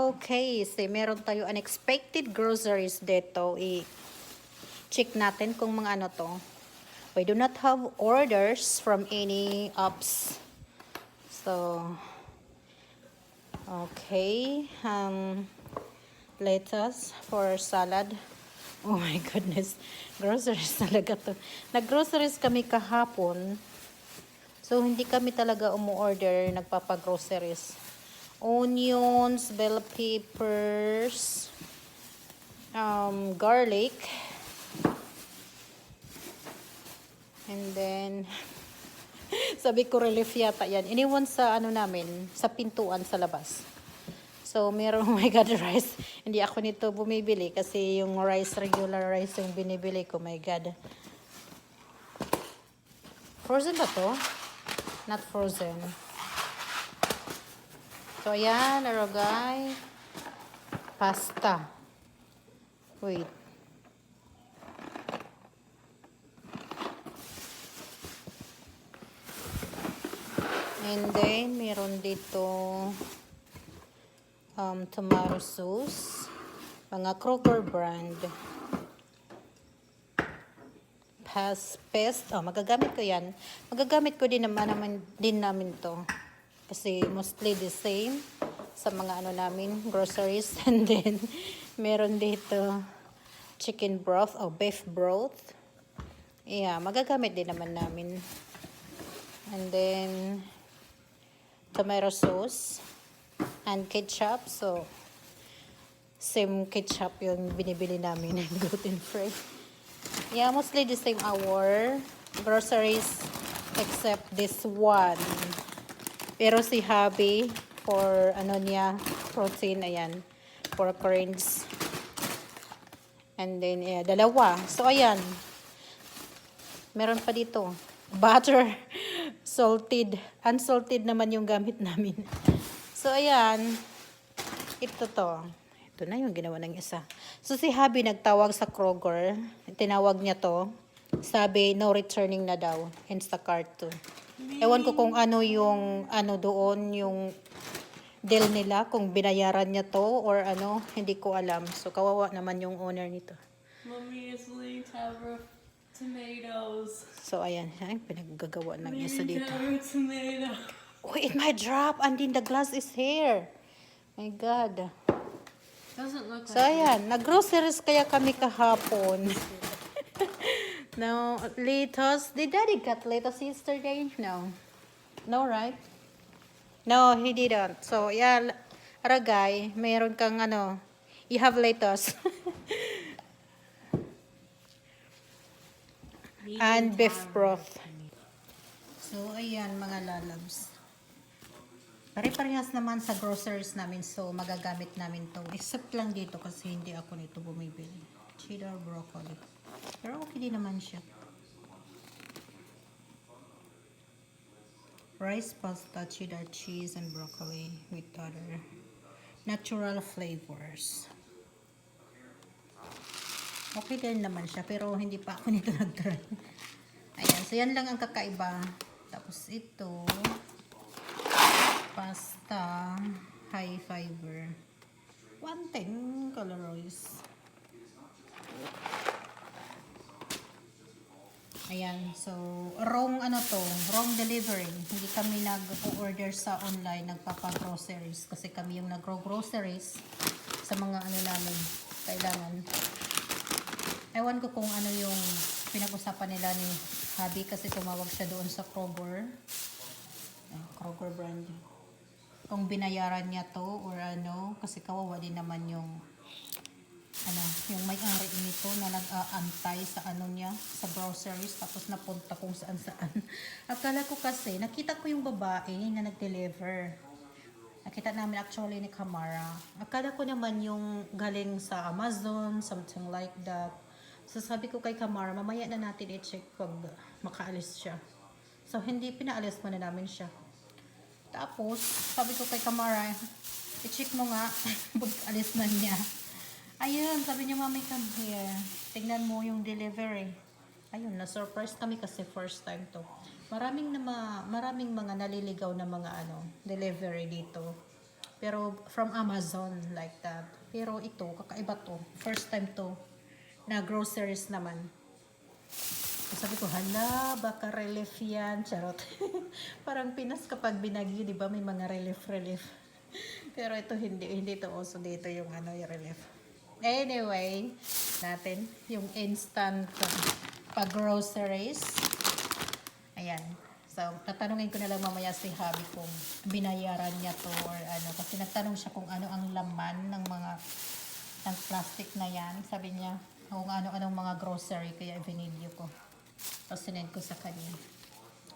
Okay, so meron tayo unexpected groceries dito. I-check natin kung mga ano to. We do not have orders from any apps. So, okay. Lettuce for salad. Oh my goodness. Groceries talaga to. Nag-groceries kami kahapon. So, hindi kami talaga umu-order, nagpapa-groceries. Onions, bell peppers, garlic, and then, sabi ko relief yata yan. Iniwan sa ano namin, sa pintuan sa labas. So, meron, oh my God, rice. Hindi ako nito bumibili kasi yung rice, regular rice yung binibili ko, my God. Frozen ba to? Not frozen. So, ayan, arugay. Pasta. Wait. And then, meron dito tomato sauce. Mga Kroger brand. Paste. Oh, magagamit ko yan. Magagamit ko din namin to. Kasi mostly the same sa mga ano namin, groceries. And then, meron dito chicken broth o beef broth. Yeah, magagamit din naman namin. And then, tomato sauce and ketchup. So, same ketchup yung binibili namin, gluten-free. Yeah, mostly the same our groceries except this one. Pero si hubby, for ano niya, protein, ayan, for currents. And then, yeah, dalawa. So, ayan. Meron pa dito. Butter. Salted. Unsalted naman yung gamit namin. So, ayan. Ito to. Ito na yung ginawa ng isa. So, si hubby nagtawag sa Kroger. Tinawag niya to. Sabi, no returning na daw. Instacart to. Ewan ko kung ano yung, ano doon, yung deal nila. Kung binayaran niya to or ano. Hindi ko alam. So, kawawa naman yung owner nito. Mommy is laying tower tomatoes. So, ayan. Ay, pinaggagawa ng isa dito. Tomato. Oh, it might drop. And then the glass is here. My God. Doesn't look So, like ayan. Nag-groceries kaya kami kahapon. No, lettuce. Did Daddy got lettuce yesterday? No. No, right? No, he didn't. So, yeah, Aragay, mayroon kang ano, you have lettuce. And beef broth. So, ayan mga lalabs. Pare-parehas naman sa groceries namin, so magagamit namin to. Except lang dito kasi hindi ako nito bumibili. Cheddar broccoli. Pero okay din naman siya. Rice, pasta, cheddar cheese, and broccoli with other natural flavors. Okay din naman siya, pero hindi pa ako nito nag-try. Ayan, so yan lang ang kakaiba. Tapos ito, pasta, high fiber. 110 calories. Ayan, so wrong ano to, wrong delivery. Hindi kami nag-order sa online, nagpapa-groceries kasi kami yung nagro-groceries sa mga ano namin kailangan. Ewan ko kung ano yung pinag-usapan nila ni hubby kasi tumawag siya doon sa Kroger. Kroger brand. Kung binayaran niya to or ano, kasi kawawa din naman yung ano, yung may-ari nito na nag-aantay sa ano niya, sa groceries, tapos napunta kung saan-saan. Akala ko kasi, nakita ko yung babae na nag-deliver. Nakita namin actually ni Kamara. Akala ko naman yung galing sa Amazon, something like that. So sabi ko kay Kamara, mamaya na natin i-check pag makaalis siya. So hindi, pinaalis mo na namin siya. Tapos, sabi ko kay Kamara, i-check mo nga, pag alis na niya. Ayun, sabi niya, Mami, come here. Tingnan mo yung delivery. Ayun, na-surprise kami kasi first time to. Maraming mga naliligaw na mga ano, delivery dito. Pero from Amazon, like that. Pero ito, kakaiba to. First time to na groceries naman. So, sabi ko, hala, baka relief yan. Charot. Parang Pinas kapag binagyo, di ba, may mga relief. Pero ito, hindi to uso dito yung yung relief. Anyway, natin, yung instant pag-groceries. Ayan. So, tatanungin ko na lang mamaya si Habi kung binayaran niya to or ano. Kasi nagtanong siya kung ano ang laman ng mga ng plastic na yan. Sabi niya, kung ano-anong mga grocery, kaya binidyo ko. So, sinend ko sa kanya.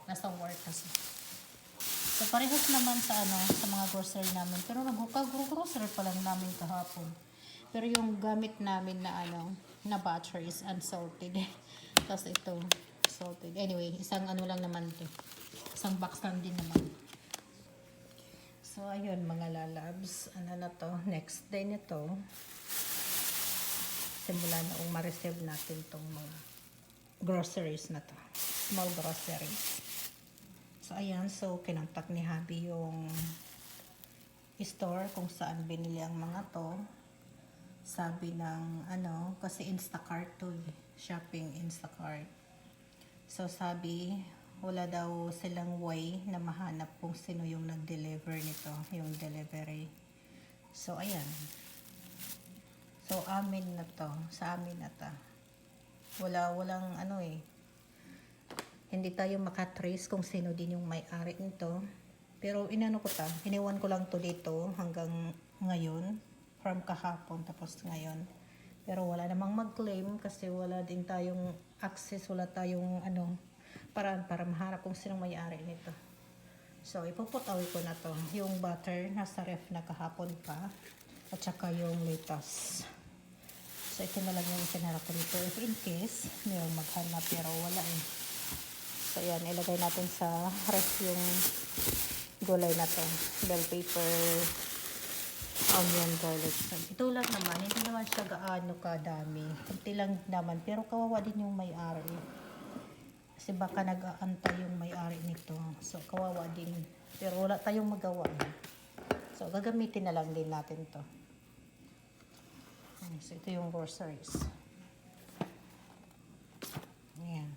Nasa work kasi. So, parehas naman sa sa mga grocery namin. Pero nag-grocery pa lang namin kahapon. Pero yung gamit namin na na batteries unsalted. Tapos ito, salted. Anyway, isang lang naman to. Isang box lang din naman. So, ayun mga lalabs. Ano na to? Next day nito. Simula na ma-receive natin tong mga groceries na to. Small groceries. So, ayan. So, kinontak ni Habi yung store kung saan binili ang mga to. Sabi ng kasi Instacart to eh. Shopping Instacart. So, sabi, wala daw silang way na mahanap kung sino yung nag-deliver nito, yung delivery. So, ayan. So, amin na to. Sa amin na to. Walang hindi tayo makatrace kung sino din yung may-ari nito. Pero iniwan ko lang to dito hanggang ngayon. From kahapon tapos ngayon. Pero wala namang mag-claim kasi wala din tayong access, wala tayong paraan para maharap kung sino may-ari nito. So, ipuputawi ko na to. Yung butter, nasa ref na kahapon pa. At saka yung lettuce. So, ito na lang yung isinarap ko dito. If in case, mayroong maghanap pero wala eh. So, yan. Ilagay natin sa ref yung gulay na to. Bell pepper, onion, garlic. Ito lang naman. Hindi naman siya gaano kadami. Kunti lang naman. Pero kawawa din yung may-ari. Kasi baka nag-aantay yung may-ari nito. So, kawawa din. Pero wala tayong magawa. So, gagamitin na lang din natin to. So, ito yung groceries. Ayan.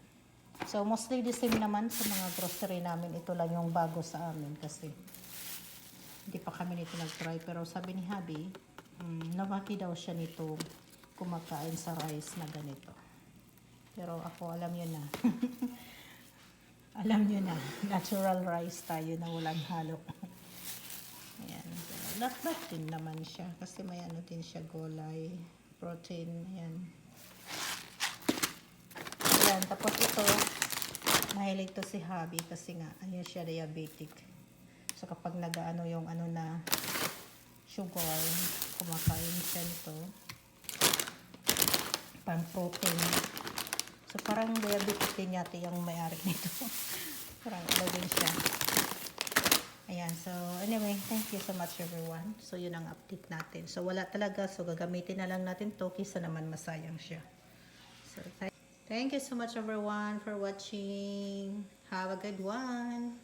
So, mostly the same naman sa mga grocery namin. Ito lang yung bago sa amin kasi hindi pa kami nito nag-try. Pero sabi ni Habi, namaki daw siya nito kumakain sa rice na ganito. Pero ako, alam nyo na. Alam nyo na. Natural rice tayo na walang halo. Ayan. Lahat din naman siya. Kasi may din siya gulay, protein. Ayan. Ayan. Tapos ito, mahilig to si Habi kasi nga, ayan siya diabetic. So kapag yung na sugar, kumakain siya nito. Pang protein. So parang diabetic din yata yung may-ari nito. Parang din siya. Ayan, so anyway, thank you so much everyone. So yun ang update natin. So wala talaga, so gagamitin na lang natin to kisa naman masayang siya. So thank you so much everyone for watching. Have a good one.